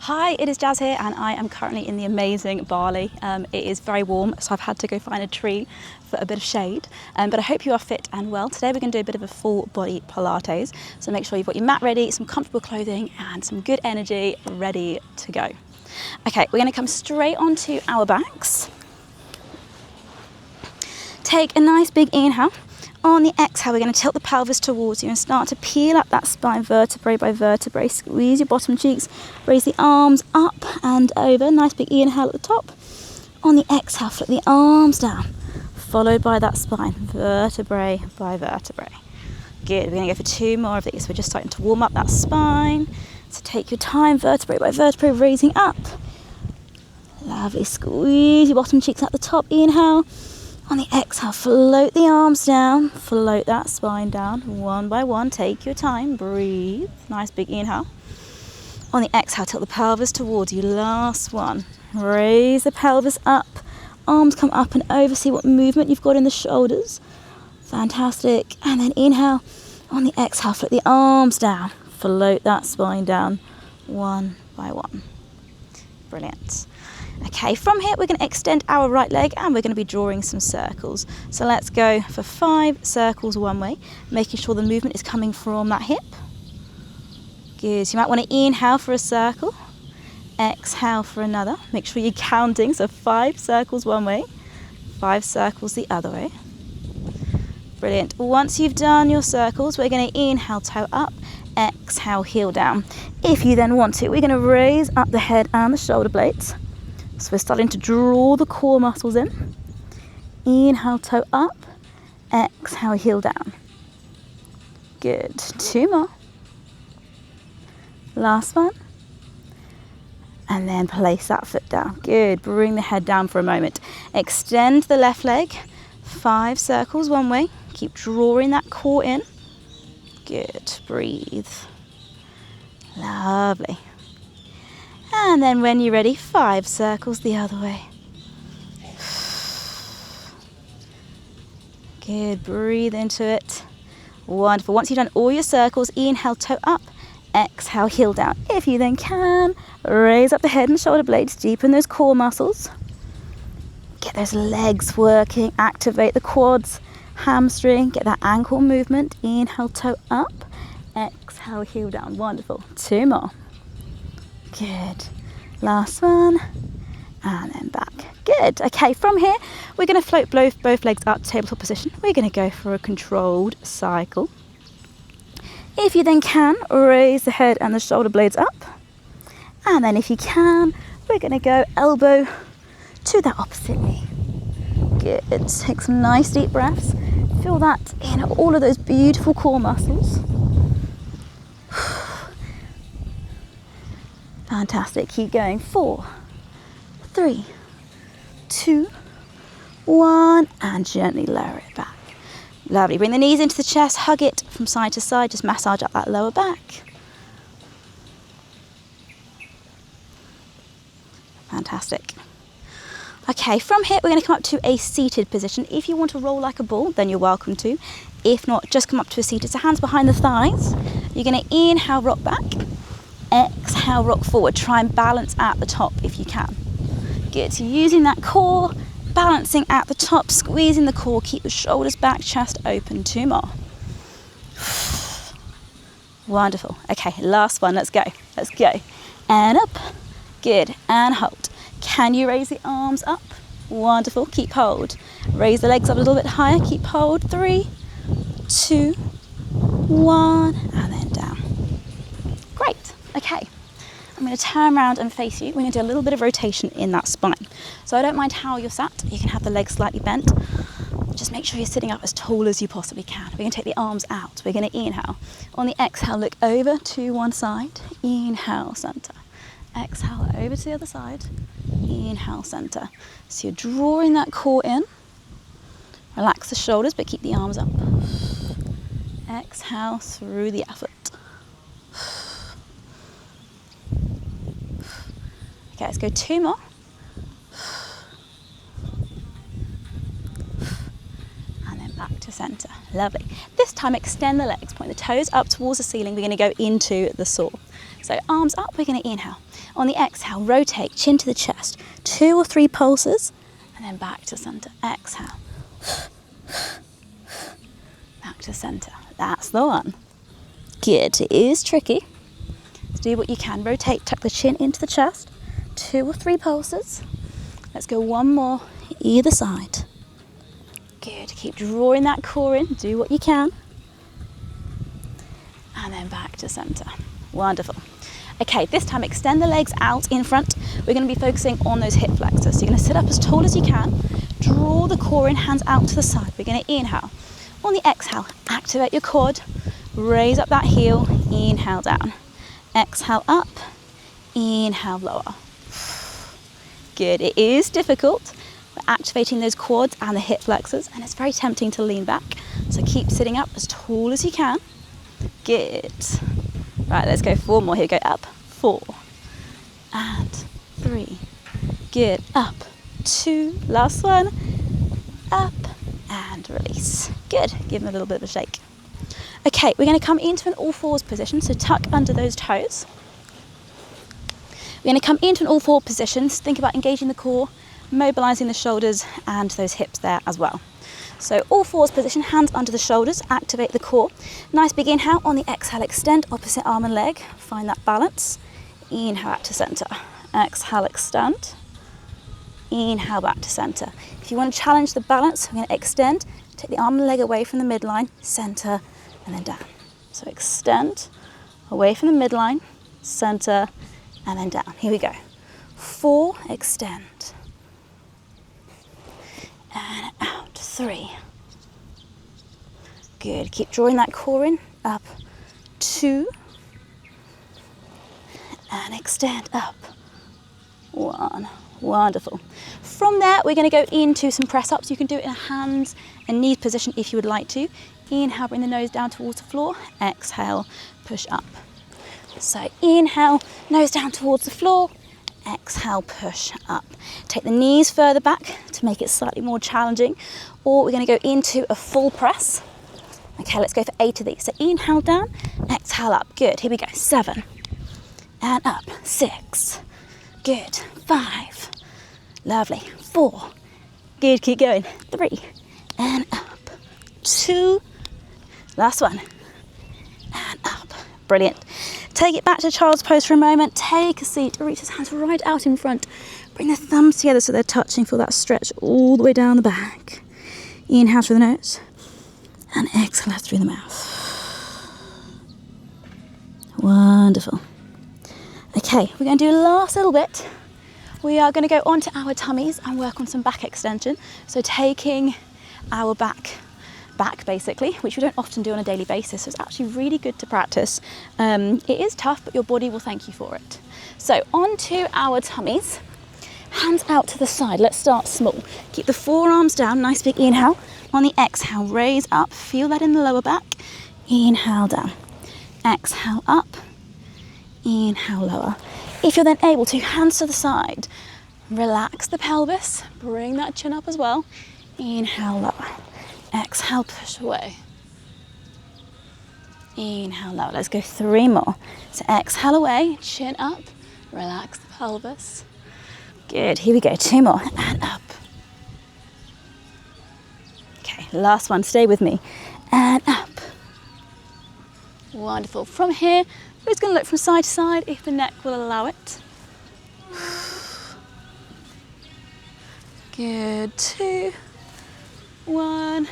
Hi, it is Jazz here and I am currently in the amazing Bali. It is very warm, so I've had to go find a tree for a bit of shade, but I hope you are fit and well. Today we're going to do a bit of a full body Pilates, so make sure you've got your mat ready, some comfortable clothing and some good energy ready to go. Okay, we're going to come straight onto our backs. Take a nice big inhale. On the exhale, we're going to tilt the pelvis towards you and start to peel up that spine vertebrae by vertebrae. Squeeze your bottom cheeks, raise the arms up and over. Nice big inhale at the top. On the exhale, flip the arms down, followed by that spine, vertebrae by vertebrae. Good, we're going to go for 2 more of these. We're just starting to warm up that spine. So take your time, vertebrae by vertebrae, raising up. Lovely, squeeze your bottom cheeks at the top, inhale. On the exhale, float the arms down, float that spine down, one by one, take your time, breathe, nice big inhale. On the exhale, tilt the pelvis towards you, last one, raise the pelvis up, arms come up and over, see what movement you've got in the shoulders, fantastic, and then inhale, on the exhale, flip the arms down, float that spine down, one by one, brilliant. Okay, from here we're going to extend our right leg and we're going to be drawing some circles. So let's go for 5 circles one way, making sure the movement is coming from that hip. Good, so you might want to inhale for a circle, exhale for another. Make sure you're counting, so 5 circles one way, 5 circles the other way. Brilliant. Once you've done your circles, we're going to inhale, toe up, exhale, heel down. If you then want to, we're going to raise up the head and the shoulder blades. So we're starting to draw the core muscles in. Inhale, toe up, exhale, heel down. Good, 2 more. Last one. And then place that foot down. Good, bring the head down for a moment. Extend the left leg, 5 circles one way. Keep drawing that core in. Good, breathe. Lovely. And then when you're ready, 5 circles the other way. Good, breathe into it. Wonderful. Once you've done all your circles, inhale, toe up, exhale, heel down. If you then can, raise up the head and shoulder blades, deepen those core muscles. Get those legs working, activate the quads, hamstring, get that ankle movement. Inhale, toe up, exhale, heel down. Wonderful. 2 more. Good. Last one. And then back. Good. Okay, from here, we're going to float both legs up to tabletop position. We're going to go for a controlled cycle. If you then can, raise the head and the shoulder blades up. And then if you can, we're going to go elbow to that opposite knee. Good. Take some nice deep breaths. Feel that in all of those beautiful core muscles. Fantastic, keep going. 4, 3, 2, 1, and gently lower it back. Lovely, bring the knees into the chest, hug it from side to side, just massage up that lower back. Fantastic. Okay, from here we're going to come up to a seated position. If you want to roll like a ball, then you're welcome to. If not, just come up to a seated. So hands behind the thighs. You're going to inhale, rock back. Exhale, rock forward. Try and balance at the top if you can. Good, so using that core, balancing at the top, squeezing the core, keep the shoulders back, chest open. 2 more. Wonderful. Okay, last one, let's go. Let's go. And up. Good, and hold. Can you raise the arms up? Wonderful, keep hold. Raise the legs up a little bit higher, keep hold. 3, 2, 1, and then down. Great. Okay, I'm going to turn around and face you. We're going to do a little bit of rotation in that spine. So I don't mind how you're sat. You can have the legs slightly bent. Just make sure you're sitting up as tall as you possibly can. We're going to take the arms out. We're going to inhale. On the exhale, look over to one side. Inhale, center. Exhale, over to the other side. Inhale, center. So you're drawing that core in. Relax the shoulders, but keep the arms up. Exhale through the effort. Okay, let's go 2 more. And then back to center. Lovely. This time extend the legs, point the toes up towards the ceiling. We're going to go into the saw. So arms up, we're going to inhale. On the exhale, rotate, chin to the chest. 2 or 3 pulses, and then back to center. Exhale. Back to center. That's the one. Good. It is tricky. Do what you can. Rotate, tuck the chin into the chest. 2 or 3 pulses. Let's go one more either side. Good. Keep drawing that core in. Do what you can. And then back to center. Wonderful. Okay, this time extend the legs out in front. We're going to be focusing on those hip flexors. So you're going to sit up as tall as you can. Draw the core in, hands out to the side. We're going to inhale. On the exhale, activate your quad. Raise up that heel. Inhale down. Exhale up. Inhale lower. Good. It is difficult. We're activating those quads and the hip flexors, and it's very tempting to lean back. So keep sitting up as tall as you can. Good. Right, let's go 4 more. Here we go. Up. 4. And 3. Good. Up. 2. Last one. Up. And release. Good. Give them a little bit of a shake. Okay, we're going to come into an all fours position. So tuck under those toes. We're going to come into an all four positions. Think about engaging the core, mobilizing the shoulders and those hips there as well. So all fours position, hands under the shoulders, activate the core. Nice big inhale. On the exhale, extend opposite arm and leg. Find that balance. Inhale back to center. Exhale, extend. Inhale back to center. If you want to challenge the balance, we're going to extend. Take the arm and leg away from the midline, center, and then down. So extend, away from the midline, center, and then down. Here we go. 4, extend. And out. 3. Good. Keep drawing that core in. Up. 2. And extend. Up. 1. Wonderful. From there, we're going to go into some press-ups. You can do it in a hands and knees position if you would like to. Inhale, bring the nose down towards the floor. Exhale, push up. So inhale, nose down towards the floor. Exhale, push up. Take the knees further back to make it slightly more challenging. Or we're going to go into a full press. Okay, let's go for 8 of these. So inhale down, exhale up. Good. Here we go. 7. And up. 6. Good. 5. Lovely. 4. Good. Keep going. 3. And up. 2. Last one. And up. Brilliant. Take it back to child's pose for a moment. Take a seat. Reach his hands right out in front. Bring the thumbs together so they're touching. Feel that stretch all the way down the back. Inhale through the nose. And exhale through the mouth. Wonderful. Okay, we're going to do a last little bit. We are going to go onto our tummies and work on some back extension. So taking our back basically, which we don't often do on a daily basis. So it's actually really good to practice. It is tough, but your body will thank you for it. So onto our tummies, hands out to the side. Let's start small. Keep the forearms down, nice big inhale. On the exhale, raise up, feel that in the lower back. Inhale down, exhale up, inhale lower. If you're then able to, hands to the side, relax the pelvis, bring that chin up as well. Inhale lower. Exhale, push away. Inhale lower. Let's go 3 more. So exhale away, chin up, relax the pelvis. Good. Here we go. 2 more. And up. Okay, last one. Stay with me. And up. Wonderful. From here, we're just going to look from side to side if the neck will allow it. Good. 2. 1.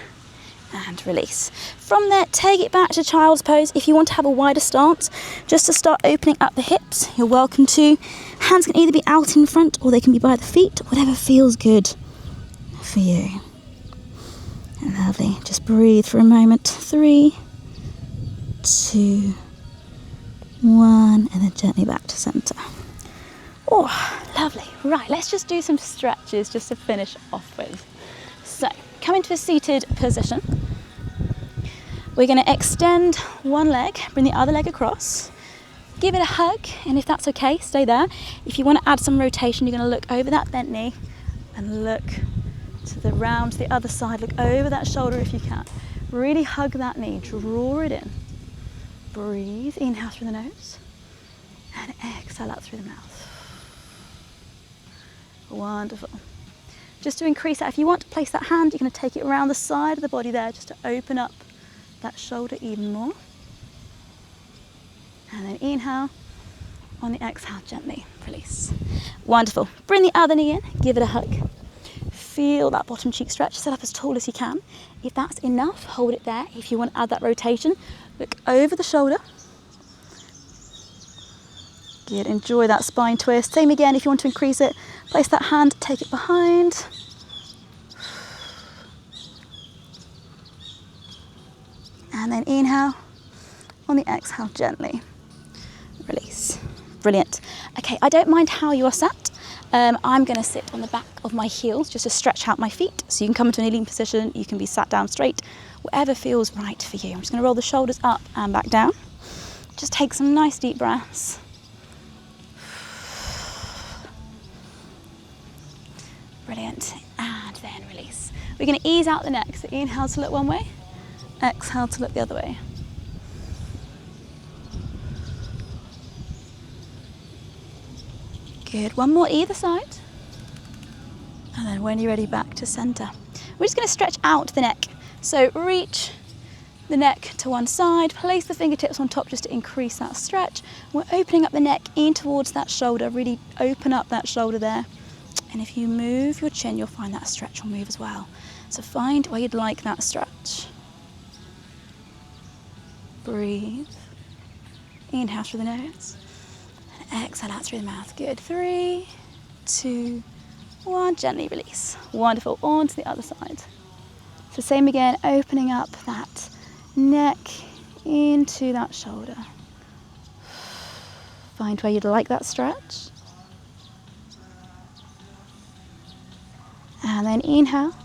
And release. From there, take it back to child's pose. If you want to have a wider stance, just to start opening up the hips, you're welcome to. Hands can either be out in front or they can be by the feet, whatever feels good for you. Lovely. Just breathe for a moment. 3, 2, 1, and then gently back to center. Oh, lovely. Right, let's just do some stretches just to finish off with. So, come into a seated position. We're going to extend one leg, bring the other leg across, give it a hug, and if that's okay, stay there. If you want to add some rotation, you're going to look over that bent knee and look to the round to the other side. Look over that shoulder if you can. Really hug that knee, draw it in. Breathe, inhale through the nose and exhale out through the mouth. Wonderful. Just to increase that, if you want to place that hand, you're going to take it around the side of the body there just to open up that shoulder even more. And then inhale. On the exhale, gently release. Wonderful. Bring the other knee in, give it a hug. Feel that bottom cheek stretch, sit up as tall as you can. If that's enough, hold it there. If you want to add that rotation, look over the shoulder. Good, enjoy that spine twist. Same again, if you want to increase it, place that hand, take it behind. And then inhale. On the exhale, gently release. Brilliant. Okay, I don't mind how you are sat. I'm going to sit on the back of my heels just to stretch out my feet. So you can come into a kneeling position, you can be sat down straight, whatever feels right for you. I'm just going to roll the shoulders up and back down. Just take some nice deep breaths. Brilliant. And then release. We're going to ease out the neck. So inhale to look one way, exhale to look the other way. Good, one more either side. And then when you're ready, back to center. We're just going to stretch out the neck. So reach the neck to one side, place the fingertips on top just to increase that stretch. We're opening up the neck in towards that shoulder, really open up that shoulder there. And if you move your chin, you'll find that stretch will move as well. So find where you'd like that stretch. Breathe. Inhale through the nose. Exhale out through the mouth. Good. 3, 2, 1. Gently release. Wonderful. On to the other side. So same again, opening up that neck into that shoulder. Find where you'd like that stretch. And then inhale.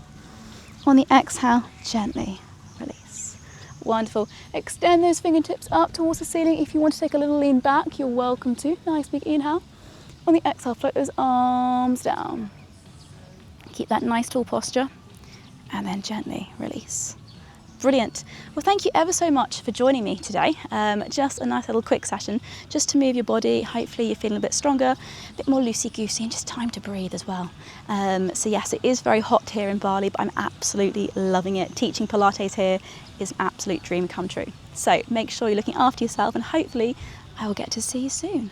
On the exhale, gently release. Wonderful. Extend those fingertips up towards the ceiling. If you want to take a little lean back, you're welcome to. Nice big inhale. On the exhale, float those arms down. Keep that nice tall posture. And then gently release. Brilliant. Well, thank you ever so much for joining me today. Just a nice little quick session just to move your body. Hopefully you're feeling a bit stronger, a bit more loosey-goosey, and just time to breathe as well. So yes, it is very hot here in Bali, but I'm absolutely loving it. Teaching Pilates here is an absolute dream come true. So make sure you're looking after yourself, and hopefully I will get to see you soon.